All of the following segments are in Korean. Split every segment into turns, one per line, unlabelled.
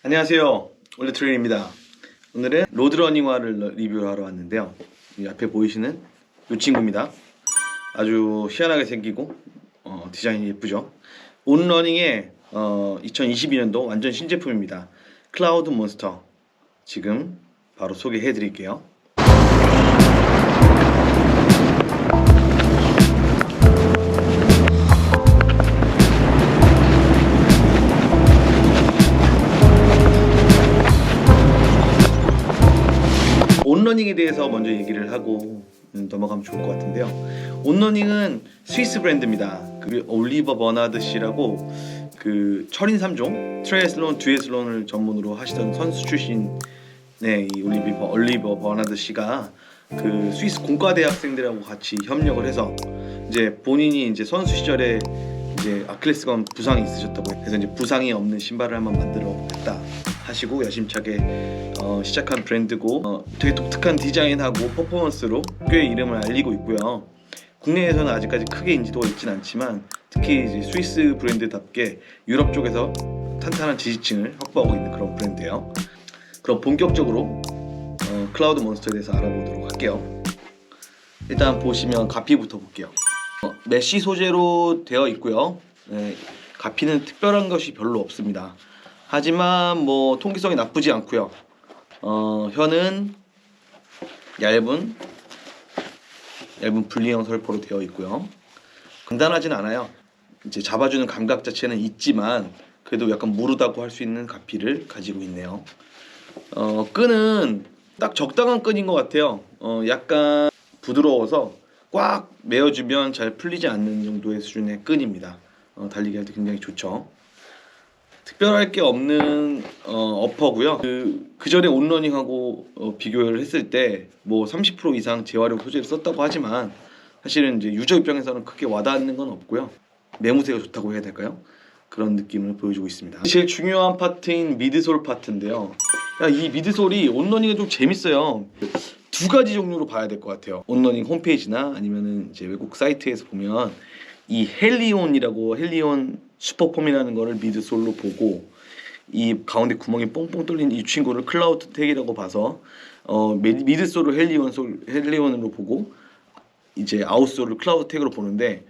안녕하세요, 올리트레인입니다. 오늘은 로드러닝화를 리뷰하러 왔는데요. 이 앞에 보이시는 이 친구입니다. 아주 희한하게 생기고 디자인이 예쁘죠. 온러닝의 2022년도 완전 신제품입니다. 클라우드 몬스터, 지금 바로 소개해 드릴게요. 온러닝에 대해서 먼저 얘기를 하고 넘어가면 좋을 것 같은데요. 온러닝은 스위스 브랜드입니다. 그 올리버 버나드 씨라고 그 철인 3종 트라이애슬론, 듀애슬론을 전문으로 하시던 선수 출신의 이 올리버 버나드 씨가 그 스위스 공과대학생들하고 같이 협력을 해서 이제 본인이 이제 선수 시절에 이제 아킬레스건 부상이 있으셨다고 해서 이제 부상이 없는 신발을 한번 만들어 보겠다 하시고 야심차게 시작한 브랜드고 되게 독특한 디자인하고 퍼포먼스로 꽤 이름을 알리고 있고요. 국내에서는 아직까지 크게 인지도가 있진 않지만 특히 이제 스위스 브랜드답게 유럽 쪽에서 탄탄한 지지층을 확보하고 있는 그런 브랜드예요. 그럼 본격적으로 클라우드 몬스터에 대해서 알아보도록 할게요. 일단 보시면 가피부터 볼게요. 메쉬 소재로 되어 있고요. 가피는 특별한 것이 별로 없습니다. 하지만 뭐 통기성이 나쁘지 않고요. 혀는 얇은 분리형 설포로 되어 있고요. 간단하진 않아요. 이제 잡아주는 감각 자체는 있지만 그래도 약간 무르다고 할 수 있는 가피를 가지고 있네요. 끈은 딱 적당한 끈인 것 같아요. 약간 부드러워서 꽉 메어주면 잘 풀리지 않는 정도의 수준의 끈입니다. 달리기 할 때 굉장히 좋죠. 특별할 게 없는 어퍼고요. 그 전에 온러닝하고 비교를 했을 때 뭐 30% 이상 재활용 소재를 썼다고 하지만 사실은 이제 유저 입장에서는 크게 와닿는 건 없고요. 매무새가 좋다고 해야 될까요? 그런 느낌을 보여주고 있습니다. 제일 중요한 파트인 미드솔 파트인데요. 이 미드솔이 온러닝에 좀 재밌어요. 두 가지 종류로 봐야 될 것 같아요. 온러닝 홈페이지나 아니면은 이제 외국 사이트에서 보면 이 헬리온 슈퍼폼이라는 거를 미드솔로 보고 이 가운데 구멍이 뽕뽕 뚫린 이 친구를 클라우드 택이라고 봐서 미드솔을 헬리온으로 보고 이제 아웃솔을 클라우드 택으로 보는데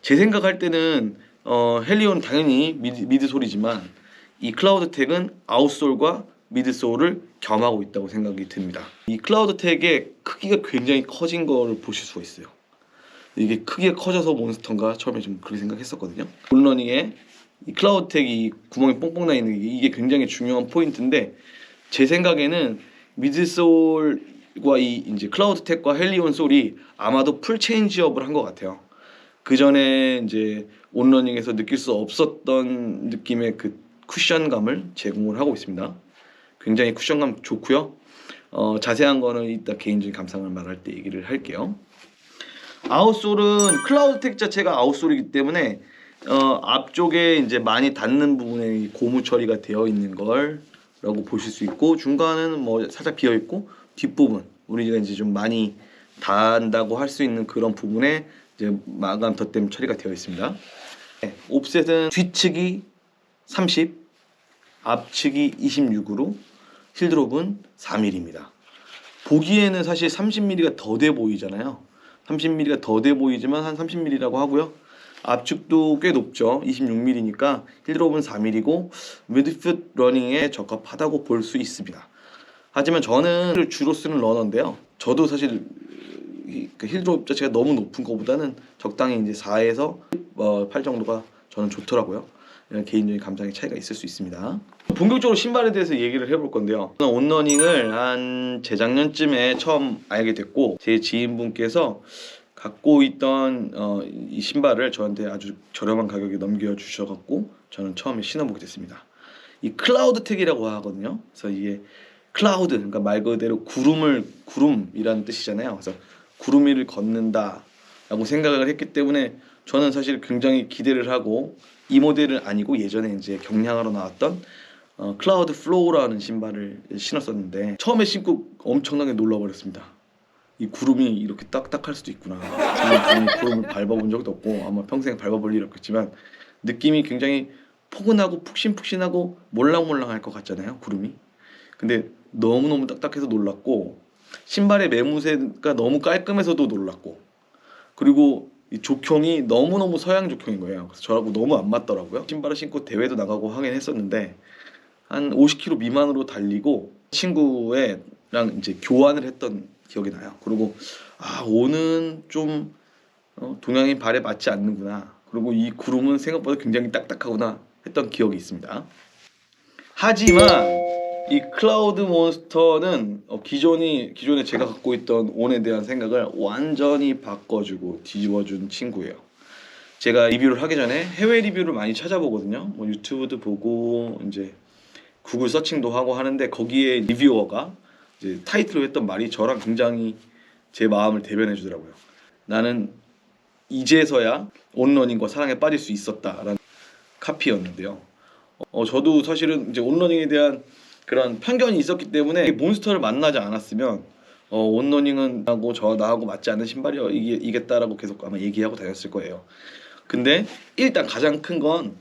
제 생각할 때는 헬리온은 당연히 미드솔이지만 이 클라우드 택은 아웃솔과 미드솔을 겸하고 있다고 생각이 듭니다. 이 클라우드 택의 크기가 굉장히 커진 걸 보실 수가 있어요. 이게 크기가 커져서 몬스터인가 처음에 좀 그렇게 생각했었거든요. 온러닝에 이 클라우드 택이 구멍이 뽕뽕 나 있는 게 이게 굉장히 중요한 포인트인데 제 생각에는 미드솔과 이 이제 클라우드 택과 헬리온 솔이 아마도 풀 체인지업을 한 것 같아요. 그 전에 이제 온러닝에서 느낄 수 없었던 느낌의 그 쿠션감을 제공을 하고 있습니다. 굉장히 쿠션감 좋고요. 자세한 거는 이따 개인적인 감상을 말할 때 얘기를 할게요. 아웃솔은 클라우드 택 자체가 아웃솔이기 때문에 앞쪽에 이제 많이 닿는 부분에 고무 처리가 되어 있는 걸라고 보실 수 있고 중간은 뭐 살짝 비어 있고 뒷부분 우리가 이제 좀 많이 닿는다고 할 수 있는 그런 부분에 이제 마감 덧댐 처리가 되어 있습니다. 옵셋은 뒤측이 30, 앞측이 26으로 힐드롭은 4mm입니다. 보기에는 사실 30mm가 더 돼 보이잖아요. 30mm가 더 돼 보이지만 한 30mm라고 하고요. 앞축도 꽤 높죠. 26mm니까 힐드롭은 4mm고 미드풋 러닝에 적합하다고 볼 수 있습니다. 하지만 저는 주로 쓰는 러너인데요. 저도 사실 그 힐드롭 자체가 너무 높은 것보다는 적당히 이제 4에서 8 정도가 저는 좋더라고요. 개인적인 감상의 차이가 있을 수 있습니다. 본격적으로 신발에 대해서 얘기를 해볼 건데요. 저는 온러닝을 한 재작년쯤에 처음 알게 됐고 제 지인분께서 갖고 있던 이 신발을 저한테 아주 저렴한 가격에 넘겨주셔갖고 저는 처음에 신어보게 됐습니다. 이 클라우드 택이라고 하거든요. 그래서 이게 클라우드, 그러니까 말 그대로 구름이라는 뜻이잖아요. 그래서 구름 위를 걷는다 라고 생각을 했기 때문에 저는 사실 굉장히 기대를 하고 이 모델은 아니고 예전에 이제 경량화로 나왔던 클라우드 플로우라는 신발을 신었었는데 처음에 신고 엄청나게 놀라버렸습니다. 이 구름이 이렇게 딱딱할 수도 있구나. 저는 구름을 밟아본 적도 없고 아마 평생 밟아볼 일 없겠지만 느낌이 굉장히 포근하고 푹신푹신하고 몰랑몰랑할 것 같잖아요, 구름이. 근데 너무너무 딱딱해서 놀랐고, 신발의 매무새가 너무 깔끔해서도 놀랐고, 그리고 이 족형이 너무너무 서양 족형인 거예요. 그래서 저하고 너무 안 맞더라고요. 신발을 신고 대회도 나가고 하긴 했었는데 한 50km 미만으로 달리고 친구랑 이제 교환을 했던 기억이 나요. 그리고 오는 좀 동양인 발에 맞지 않는구나. 그리고 이 구름은 생각보다 굉장히 딱딱하구나 했던 기억이 있습니다. 하지만 이 클라우드 몬스터는 기존에 제가 갖고 있던 온에 대한 생각을 완전히 바꿔주고 뒤집어준 친구예요. 제가 리뷰를 하기 전에 해외 리뷰를 많이 찾아보거든요. 뭐 유튜브도 보고 이제 구글 서칭도 하고 하는데 거기에 리뷰어가 이제 타이틀로 했던 말이 저랑 굉장히 제 마음을 대변해 주더라고요. 나는 이제서야 온러닝과 사랑에 빠질 수 있었다라는 카피였는데요. 저도 사실은 이제 온러닝에 대한 그런 편견이 있었기 때문에 몬스터를 만나지 않았으면 온러닝은 나하고 맞지 않는 신발이겠다라고 계속 아마 얘기하고 다녔을 거예요. 근데 일단 가장 큰 건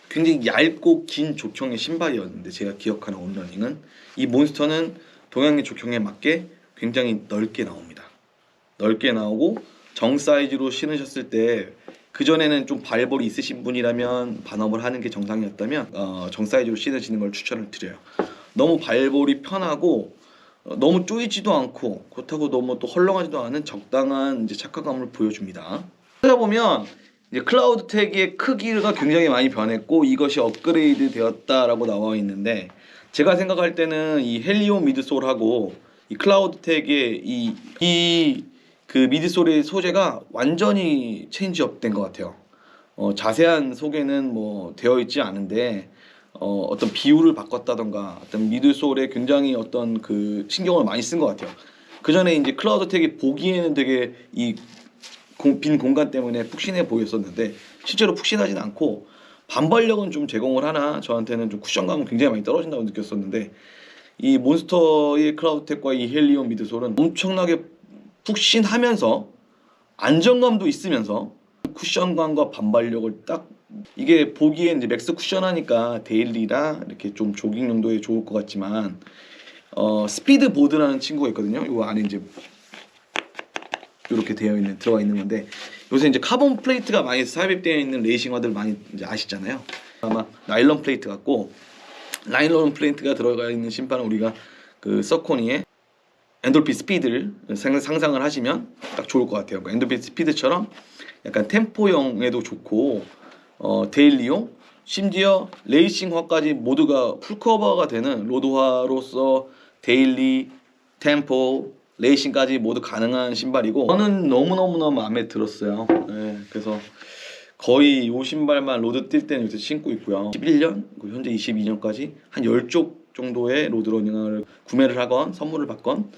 굉장히 얇고 긴 족형의 신발이었는데, 제가 기억하는 온러닝은 이 몬스터는 동양의 족형에 맞게 굉장히 넓게 나옵니다. 넓게 나오고 정 사이즈로 신으셨을 때, 그전에는 좀 발볼이 있으신 분이라면 반업을 하는 게 정상이었다면 정 사이즈로 신으시는 걸 추천을 드려요. 너무 발볼이 편하고 너무 쪼이지도 않고 그렇다고 너무 또 헐렁하지도 않은 적당한 이제 착화감을 보여줍니다. 찾아보면 이제 클라우드 택의 크기가 굉장히 많이 변했고 이것이 업그레이드 되었다라고 나와 있는데, 제가 생각할 때는 이 헬리온 미드솔하고 이 클라우드 택의 그 미드솔의 소재가 완전히 체인지업 된 것 같아요. 자세한 소개는 뭐 되어 있지 않은데 어떤 비율을 바꿨다던가 어떤 미드솔에 굉장히 어떤 그 신경을 많이 쓴 것 같아요. 그 전에 이제 클라우드 택이 보기에는 되게 이 빈 공간 때문에 푹신해 보였었는데 실제로 푹신하진 않고 반발력은 좀 제공을 하나 저한테는 좀 쿠션감은 굉장히 많이 떨어진다고 느꼈었는데, 이 몬스터의 클라우드텍과 이 헬리온 미드솔은 엄청나게 푹신하면서 안정감도 있으면서 쿠션감과 반발력을 딱, 이게 보기엔 이제 맥스 쿠션하니까 데일리라 이렇게 좀 조깅 용도에 좋을 것 같지만 스피드 보드라는 친구가 있거든요. 이거 안에 이제 이렇게 들어가 있는 건데, 요새 이제 카본 플레이트가 많이 삽입되어 있는 레이싱화들 많이 이제 아시잖아요. 아마 나일론 플레이트 같고, 나일론 플레이트가 들어가 있는 신발은 우리가 그 서코니의 엔돌핀 스피드를 상상을 하시면 딱 좋을 것 같아요. 그 엔돌핀 스피드처럼 약간 템포형에도 좋고 데일리용, 심지어 레이싱화까지 모두가 풀커버가 되는 로드화로서 데일리, 템포, 레이싱까지 모두 가능한 신발이고, 저는 너무너무너무 마음에 들었어요. 네, 그래서 거의 이 신발만 로드 뛸 때는 요새 신고 있고요. 11년, 현재 22년까지 한 10쪽 정도의 로드러닝을 구매를 하건 선물을 받건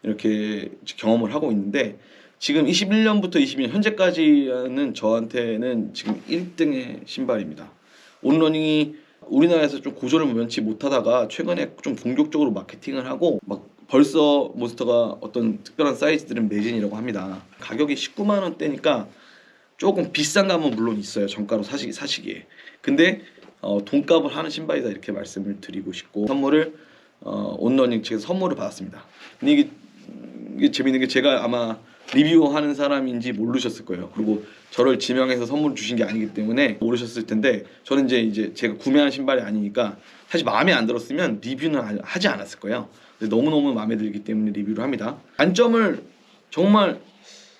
이렇게 경험을 하고 있는데, 지금 21년부터 22년 현재까지는 저한테는 지금 1등의 신발입니다. 온러닝이 우리나라에서 좀 고전을 면치 못하다가 최근에 좀 본격적으로 마케팅을 하고 막 벌써 몬스터가 어떤 특별한 사이즈들은 매진이라고 합니다. 가격이 19만 원대니까 조금 비싼 감은 물론 있어요. 정가로 사시기에. 근데 돈값을 하는 신발이다 이렇게 말씀을 드리고 싶고, 선물을 온러닝 측에서 선물을 받았습니다. 근데 이게 재밌는 게, 제가 아마 리뷰하는 사람인지 모르셨을 거예요. 그리고 저를 지명해서 선물 주신 게 아니기 때문에 모르셨을 텐데, 저는 이제 제가 구매한 신발이 아니니까 사실 마음에 안 들었으면 리뷰는 하지 않았을 거예요. 근데 너무너무 마음에 들기 때문에 리뷰를 합니다. 단점을 정말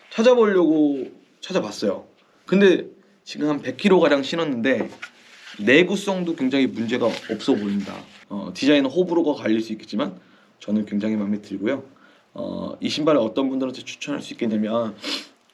찾아보려고 찾아봤어요. 근데 지금 한 100km 가량 신었는데 내구성도 굉장히 문제가 없어 보인다. 디자인은 호불호가 갈릴 수 있겠지만 저는 굉장히 마음에 들고요. 이 신발을 어떤 분들한테 추천할 수 있겠냐면,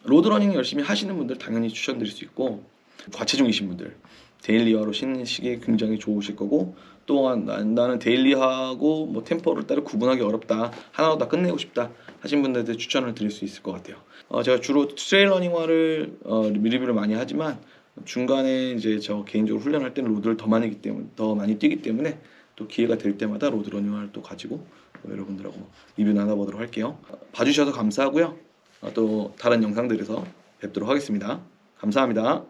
로드러닝 열심히 하시는 분들 당연히 추천드릴 수 있고, 과체중이신 분들 데일리화로 신으시기에 굉장히 좋으실 거고, 또한 나는 데일리하고 뭐 템포를 따로 구분하기 어렵다, 하나로 다 끝내고 싶다 하신 분들한테 추천을 드릴 수 있을 것 같아요. 제가 주로 트레일러닝화를 리뷰를 많이 하지만 중간에 이제 저 개인적으로 훈련할 때는 로드를 더 많이 뛰기 때문에 또 기회가 될 때마다 로드러닝화를 또 가지고 여러분들하고 리뷰 나눠보도록 할게요. 봐주셔서 감사하고요. 또 다른 영상들에서 뵙도록 하겠습니다. 감사합니다.